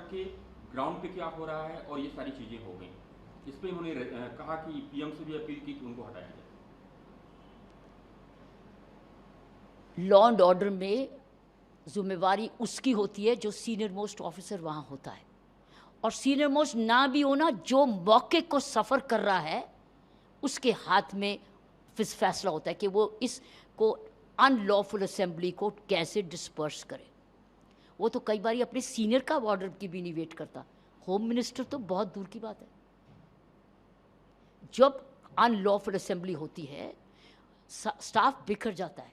के ग्राउंड पे क्या हो रहा है और ये सारी चीज़ें हो गई। इस पर उन्होंने कहा कि पीएम से भी अपील की कि उनको हटाया जाए। लॉ एंड ऑर्डर में जिम्मेवारी उसकी होती है जो सीनियर मोस्ट ऑफिसर वहाँ होता है, और सीनियर मोस्ट ना भी होना, जो मौके को सफ़र कर रहा है उसके हाथ में फैसला होता है कि वो इसको अनलॉफुल असेंबली को कैसे डिस्पर्स करे। वो तो कई बार अपने सीनियर का ऑर्डर की भी नहीं वेट करता। होम मिनिस्टर तो बहुत दूर की बात है। जब अनलॉफुल असेंबली होती है, स्टाफ बिखर जाता है,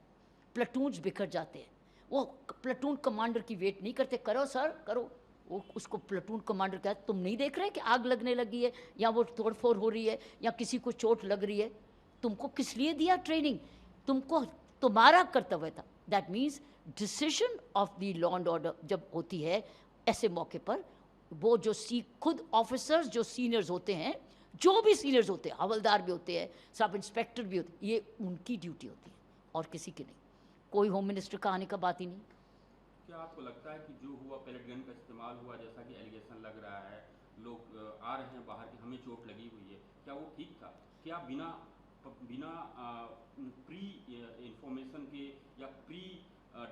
प्लाटून्स बिखर जाते हैं। वो प्लाटून कमांडर की वेट नहीं करते, करो सर करो। वो उसको प्लाटून कमांडर कहता है, तुम नहीं देख रहे कि आग लगने लगी है, या वो तोड़फोड़ हो रही है, या किसी को चोट लग रही है? तुमको किस लिए दिया ट्रेनिंग? तुमको तुम्हारा कर्तव्य था। That means decision of the law and order जब होती है ऐसे मौके पर, वो जो खुद ऑफिसर्स जो सीनियर्स होते हैं, जो भी सीनियर्स होते हैं, हवलदार भी होते हैं, सब इंस्पेक्टर भी होते हैं, ये उनकी ड्यूटी होती है और किसी की नहीं। कोई होम मिनिस्टर का आने का बात ही नहीं। क्या आपको लगता है कि जो हुआ, पैलेट गन का इस्तेमाल हुआ, जैसा कि एलिगेशन लग रहा है, लोग आ रहे हैं बाहर कि हमें चोट लगी हुई है, क्या वो ठीक था? क्या बिना प्री इंफॉर्मेशन के या प्री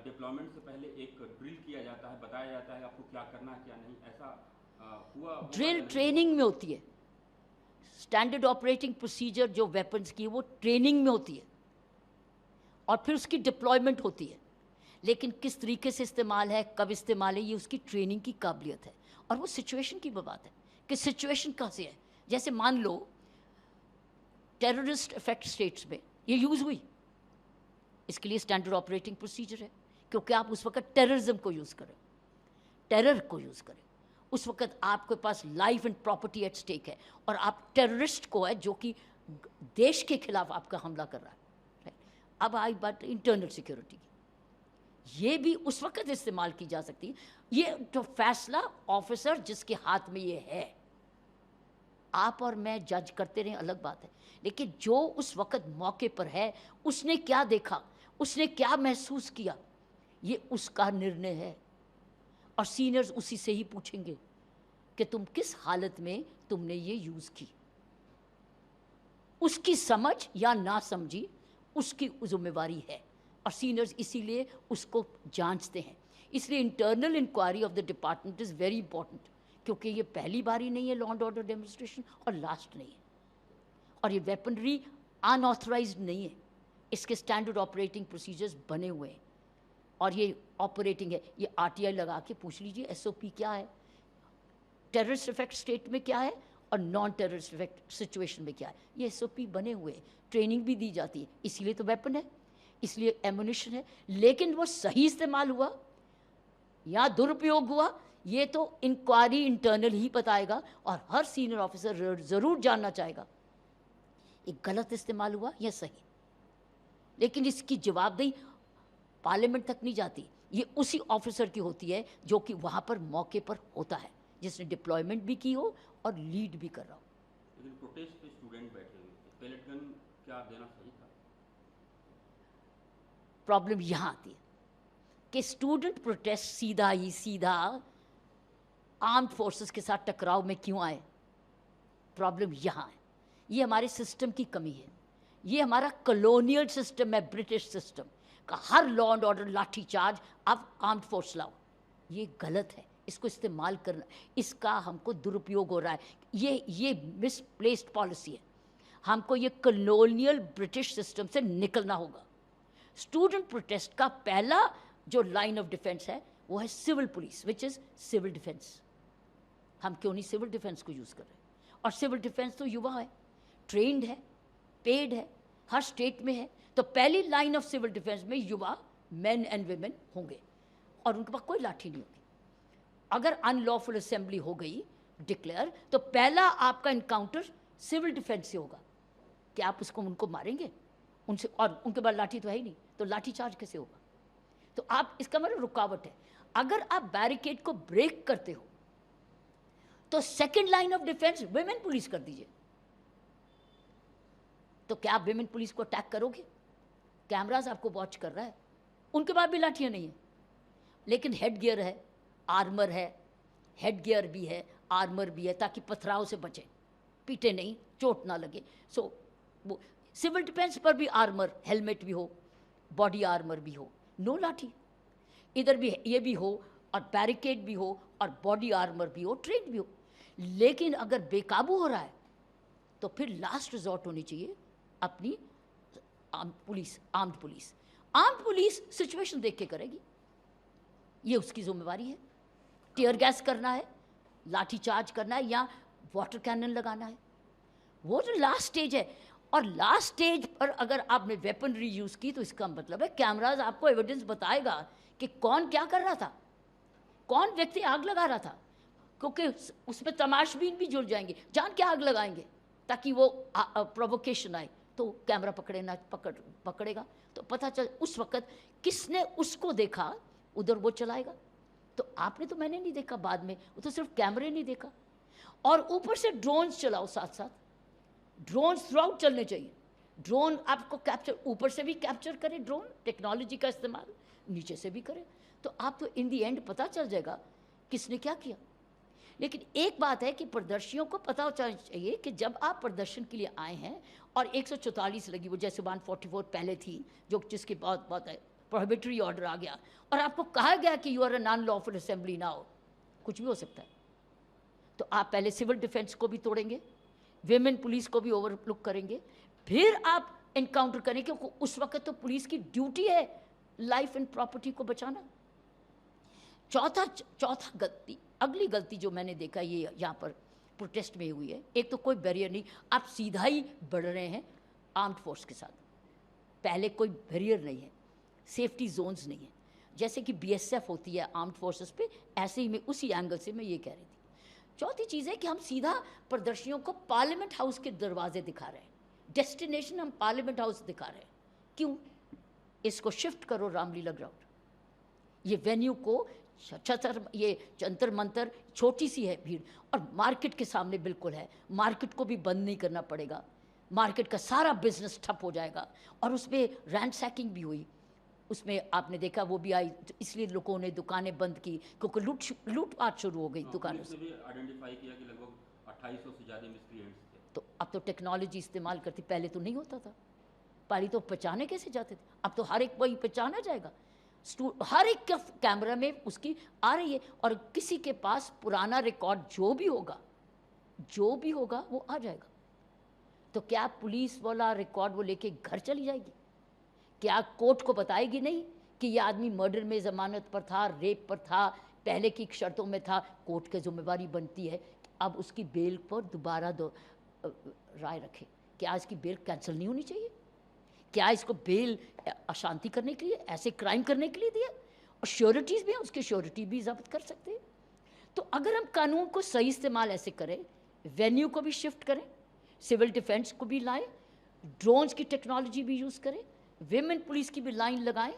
डिप्लॉयमेंट से पहले एक ड्रिल किया जाता है, बताया जाता है आपको क्या करना है क्या नहीं, ऐसा हुआ? ड्रिल ट्रेनिंग में होती है। स्टैंडर्ड ऑपरेटिंग प्रोसीजर जो वेपन्स की वो ट्रेनिंग में होती है, और फिर उसकी डिप्लॉयमेंट होती है। लेकिन किस तरीके से इस्तेमाल है, कब इस्तेमाल है, ये उसकी ट्रेनिंग की काबिलियत है, और वो सिचुएशन की बात है कि सिचुएशन कहाँ से है। जैसे मान लो टेररिस्ट इफेक्ट स्टेट्स में ये यूज़ हुई, इसके लिए स्टैंडर्ड ऑपरेटिंग प्रोसीजर है, क्योंकि आप उस वक्त टेररिज्म को यूज़ करें, टेरर को यूज़ करें। उस वक्त आपके पास life and property at stake है, और आप टेररिस्ट को है जो कि देश के खिलाफ आपका हमला कर रहा है। अब आई बात इंटरनल सिक्योरिटी की, ये भी उस वक्त इस्तेमाल की जा सकती है। ये जो फैसला ऑफिसर जिसके हाथ में ये है, आप और मैं जज करते रहे अलग बात है, लेकिन जो उस वक्त मौके पर है, उसने क्या देखा, उसने क्या महसूस किया, ये उसका निर्णय है। और सीनियर्स उसी से ही पूछेंगे कि तुम किस हालत में तुमने ये यूज़ की। उसकी समझ या ना समझी उसकी जिम्मेवारी है, और सीनियर्स इसीलिए उसको जांचते हैं। इसलिए internal inquiry of the department is very important, क्योंकि ये पहली बारी नहीं है लॉ एंड ऑर्डर डेमोन्स्ट्रेशन, और लास्ट नहीं है। और ये वेपनरी अनऑथराइज्ड नहीं है, इसके स्टैंडर्ड ऑपरेटिंग प्रोसीजर्स बने हुए हैं, और ये ऑपरेटिंग है। ये आरटीआई लगा के पूछ लीजिए एसओपी क्या है, टेररिस्ट इफेक्ट स्टेट में क्या है, और नॉन टेररिस्ट इफेक्ट सिचुएशन में क्या है। ये एसओपी बने हुए हैं, ट्रेनिंग भी दी जाती है। इसीलिए तो वेपन है, इसलिए एमुनिशन है। लेकिन वो सही इस्तेमाल हुआ या दुरुपयोग हुआ, ये तो इंक्वायरी इंटरनल ही बताएगा, और हर सीनियर ऑफिसर ज़रूर जानना चाहेगा एक गलत इस्तेमाल हुआ या सही। लेकिन इसकी जवाबदेही पार्लियामेंट तक नहीं जाती, ये उसी ऑफिसर की होती है जो कि वहाँ पर मौके पर होता है, जिसने डिप्लॉयमेंट भी की हो और लीड भी कर रहा हो। लेकिन प्रोटेस्ट पे स्टूडेंट बैठे हुए थे, पैलेट गन क्या देना सही था? प्रॉब्लम यहाँ आती है कि स्टूडेंट प्रोटेस्ट सीधा ही सीधा आर्म्ड फोर्सेस के साथ टकराव में क्यों आए। प्रॉब्लम यहाँ है, ये हमारे सिस्टम की कमी है। ये हमारा कॉलोनियल सिस्टम है, ब्रिटिश सिस्टम का। हर लॉ एंड ऑर्डर लाठी चार्ज, अब आर्म्ड फोर्स लाओ, ये गलत है। इसको इस्तेमाल करना, इसका हमको दुरुपयोग हो रहा है। ये मिसप्लेस्ड पॉलिसी है। हमको ये कॉलोनियल ब्रिटिश सिस्टम से निकलना होगा। स्टूडेंट प्रोटेस्ट का पहला जो लाइन ऑफ डिफेंस है वो है civil police, which is civil defence. हम क्यों नहीं सिविल डिफेंस को यूज़ कर रहे? और सिविल डिफेंस तो युवा है, ट्रेंड है, पेड है, हर स्टेट में है। तो पहली लाइन ऑफ सिविल डिफेंस में युवा मेन एंड वुमेन होंगे, और उनके पास कोई लाठी नहीं होगी। अगर अनलॉफुल असेंबली हो गई डिक्लेयर, तो पहला आपका इनकाउंटर सिविल डिफेंस से होगा कि आप उनको मारेंगे उनसे, और उनके पास लाठी तो है ही नहीं, तो लाठी चार्ज कैसे होगा? तो आप, इसका मतलब रुकावट है। अगर आप बैरिकेड को ब्रेक करते हो तो second line of defence women police कर दीजिए। तो क्या आप विमेन पुलिस को अटैक करोगे? कैमरास आपको वॉच कर रहा है, उनके पास भी लाठियां नहीं है, लेकिन हेड गियर है, आर्मर है, हेड गियर भी है, आर्मर भी है, ताकि पथराव से बचे, पीटे नहीं, चोट ना लगे। सो वो सिविल डिफेंस पर भी आर्मर, हेलमेट भी हो, बॉडी आर्मर भी हो, नो लाठी, इधर भी ये भी हो और बैरिकेड भी हो और बॉडी आर्मर भी हो, ट्रेन भी हो। लेकिन अगर बेकाबू हो रहा है तो फिर लास्ट रिजॉर्ट होनी चाहिए अपनी आर्म्ड पुलिस सिचुएशन देख के करेगी, ये उसकी जिम्मेवारी है। टीयर गैस करना है, लाठी चार्ज करना है या वाटर कैनन लगाना है, वो जो लास्ट स्टेज है। और लास्ट स्टेज पर अगर आपने वेपनरी यूज़ की तो इसका मतलब है कैमराज आपको एविडेंस बताएगा कि कौन क्या कर रहा था, कौन व्यक्ति आग लगा रहा था, क्योंकि उसमें तमाशबीन भी जुड़ जाएंगे, जान के आग लगाएंगे ताकि वो प्रोवोकेशन आए, तो कैमरा पकड़ेगा तो पता चल उस वक्त किसने उसको देखा, उधर वो चलाएगा। तो आपने तो मैंने नहीं देखा, बाद में वो तो सिर्फ कैमरे नहीं देखा। और ऊपर से ड्रोन्स चलाओ, साथ साथ ड्रोन्स थ्रू आउट चलने चाहिए। ड्रोन आपको कैप्चर, ऊपर से भी कैप्चर करे, ड्रोन टेक्नोलॉजी का इस्तेमाल नीचे से भी करे, तो आप तो इन दी एंड पता चल जाएगा किसने क्या किया। लेकिन एक बात है कि प्रदर्शियों को पता होना चाहिए कि जब आप प्रदर्शन के लिए आए हैं और 144 लगी, वो जैसे 144 पहले थी, जो जिसके बाद प्रोहिबिटरी ऑर्डर आ गया और आपको कहा गया कि you are a non lawful assembly, ना हो, कुछ भी हो सकता है, तो आप पहले सिविल डिफेंस को भी तोड़ेंगे, विमेन पुलिस को भी ओवरलुक करेंगे, फिर आप एनकाउंटर करेंगे, क्योंकि उस वक्त तो पुलिस की ड्यूटी है लाइफ एंड प्रॉपर्टी को बचाना। चौथा गलती, अगली गलती जो मैंने देखा ये यहाँ पर प्रोटेस्ट में हुई है, एक तो कोई बैरियर नहीं, आप सीधा ही बढ़ रहे हैं आर्म्ड फोर्स के साथ, पहले कोई बैरियर नहीं है, सेफ्टी जोन्स नहीं है, जैसे कि बीएसएफ होती है आर्म्ड फोर्सेस पे, ऐसे ही मैं उसी एंगल से मैं ये कह रही थी। चौथी चीज़ है कि हम सीधा प्रदर्शनियों को पार्लियामेंट हाउस के दरवाजे दिखा रहे हैं, डेस्टिनेशन हम पार्लियामेंट हाउस दिखा रहे हैं। क्यों? इसको शिफ्ट करो रामलीला ग्राउंड, ये वेन्यू को ये जंतर मंतर, छोटी सी है भीड़, और मार्केट के सामने बिल्कुल है, मार्केट को भी बंद नहीं करना पड़ेगा, मार्केट का सारा बिजनेस ठप हो जाएगा। और उसमें रैंडसैकिंग भी हुई, उसमें आपने देखा वो भी आई, तो इसलिए लोगों ने दुकानें बंद की, क्योंकि लूटपाट शुरू हो गई दुकानों से। आइडेंटिफाई किया कि लगभग 2800 से ज़्यादा मिसक्रिएंट्स थे। तो अब तो टेक्नोलॉजी इस्तेमाल करती, पहले तो नहीं होता था, पहले तो पहचाने कैसे जाते थे, अब तो हर एक वही पहचाना जाएगा, हर एक कैमरा में उसकी आ रही है, और किसी के पास पुराना रिकॉर्ड जो भी होगा वो आ जाएगा। तो क्या पुलिस वाला रिकॉर्ड वो लेके घर चली जाएगी? क्या कोर्ट को बताएगी नहीं कि ये आदमी मर्डर में ज़मानत पर था, रेप पर था, पहले की शर्तों में था? कोर्ट की जिम्मेवारी बनती है अब उसकी बेल पर दोबारा राय रखे। क्या इसकी बेल कैंसिल नहीं होनी चाहिए? क्या इसको बेल अशांति करने के लिए, ऐसे क्राइम करने के लिए दिया? और श्योरिटीज़ भी हैं, उसकी श्योरिटी भी जब्त कर सकते हैं। तो अगर हम कानून को सही इस्तेमाल ऐसे करें, वेन्यू को भी शिफ्ट करें, सिविल डिफेंस को भी लाएं, ड्रोन्स की टेक्नोलॉजी भी यूज़ करें, विमेन पुलिस की भी लाइन लगाएं,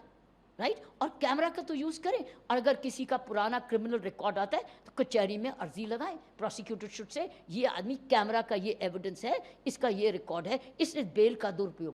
राइट, और कैमरा का तो यूज़ करें। और अगर किसी का पुराना क्रिमिनल रिकॉर्ड आता है तो कचहरी में अर्जी लगाएं, प्रोसिक्यूटर शुड से ये आदमी कैमरा का ये एविडेंस है, इसका ये रिकॉर्ड है, इसने बेल का दुरुपयोग